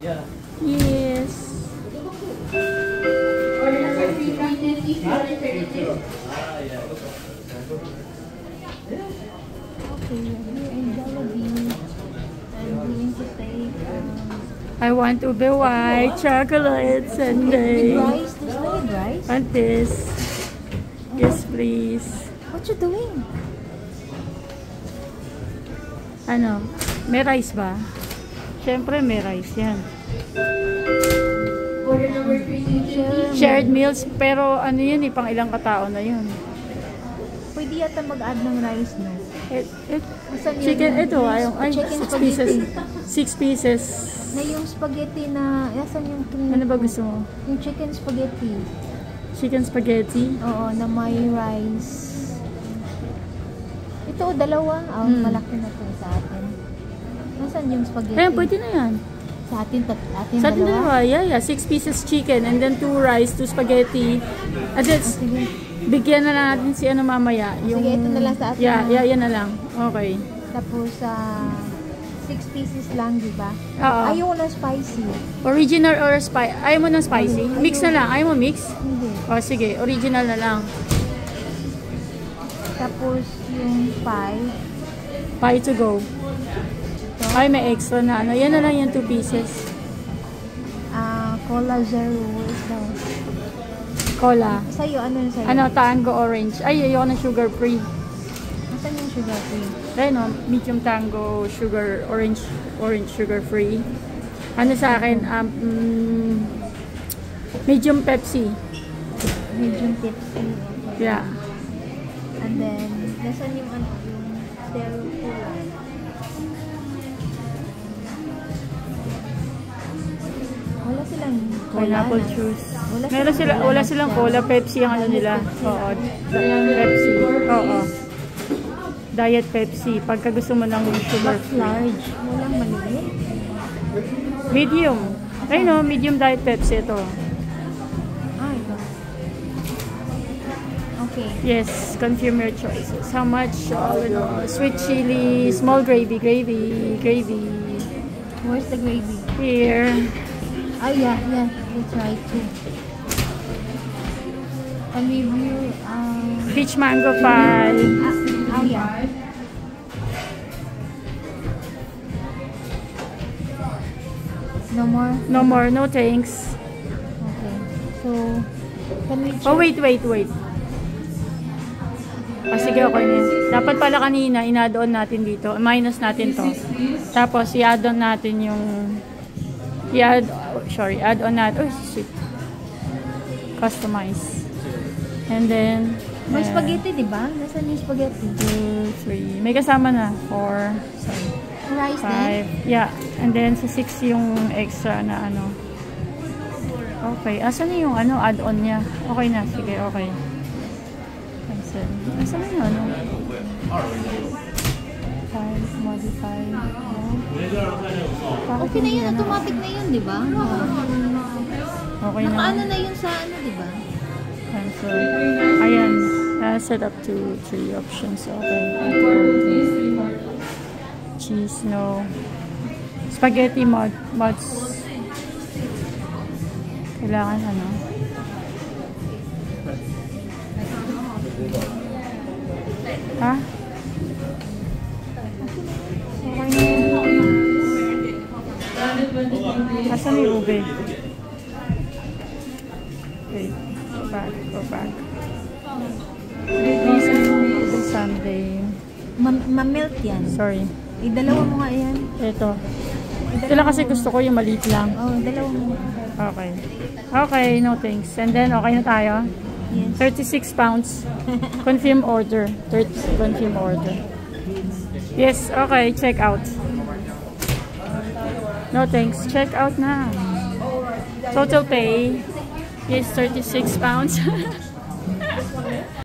Yes. Okay, here in Jollibee, I'm going to take I want to be white chocolate sundae. with rice. There's no with rice. Want this? Yes, please. What you doing? Ano? May rice ba? Siyempre may rice yan. Shared meals, pero ano yun eh, pang ilang katao na yun. Pwede yata mag-add ng rice, no? Asan yun? Chicken, ito ay Chicken 6 pieces. spaghetti. 6 pieces. Na yung spaghetti na, asan yung Ano ba gusto mo? yung chicken spaghetti. Chicken spaghetti? Oo, na may rice. Ito, dalawa. Malaki na to sa atin. Nasaan yung spaghetti? Ayan, pwede na yan. Sa atin, Sa atin dalawa, yeah. 6 pieces chicken and then 2 rice, 2 spaghetti. And then, Sige. bigyan na lang natin si ano mamaya. Yung, Sige, ito na lang sa atin. Yeah, yan na lang. Okay. Tapos, 6 pieces lang, di ba? Oo. Ayaw na spicy. Original or spicy? Ayaw mo ng spicy? Mix na lang. Ayaw mo mix? Hindi. O sige, original na lang. Tapos, yung pie. Pie to go. Ay, may extra na. Ano, yan na lang yung 2 pieces. Cola Zero. Is that? Cola. Sa'yo, ano yung sa'yo? Ano, Tango Orange. Ay, ayoko ng sugar free. Nasaan yung sugar free? Ayun o, medium Tango sugar, orange sugar free. Ano sa akin, medium Pepsi. Medium tipsy. Okay. Yeah. And then, nasaan yung ano, yung Zero Cola? Wala silang cola. Pineapple na. juice. Wala Wala silang cola, Pepsi ang ano nila. Oo. Pepsi. Oo. Diet Pepsi. Pagka gusto mo ng sugar free. Large. Walang maliit. Medium. Ayun o, medium diet Pepsi ito. Ito. Okay. Yes, confirm your choices. How much? Sweet chili, small gravy. Where's the gravy? Here. Yeah. We'll try to. And review, Peach mango pie. yeah. No more? No more, no thanks. Okay. So, can we check? Oh, wait. Sige, okay na yun. Dapat pala kanina, in-add-on natin dito. Minus natin to. Tapos, i-add-on natin yung... add-on natin. Oh, shit. Customize. And then... May spaghetti, di ba? Nasaan yung spaghetti? 2, 3. May kasama na. 4, sorry. Rice din? 5. Yeah. And then, sa 6 yung extra na ano. Okay. Asan na yung ano, add-on niya? Okay na. Sige, okay. Cancel. Asan na yung ano? 5, modify. Okay na yun. Automatic na yun, di ba? Okay na. Nakaano na yun sa ano, di ba? Cancel. Ayan. Set up to 3 options. Okay. Cheese, no. Spaghetti mods. Kailangan ano. Ha? Okay na yun. Asan yung ube? Wait. Go back. Please, ube sundae. Ma-melt yan. Sorry. Dalawa mo nga yan. Ito. Ito lang kasi gusto ko yung maliit lang. Dalawa mo. Okay. Okay, no thanks. And then, okay na tayo? Yes. 36 pounds. Confirm order. Confirm order. Yes, okay. Check out. No thanks. Check out na. Total pay is 36 pounds.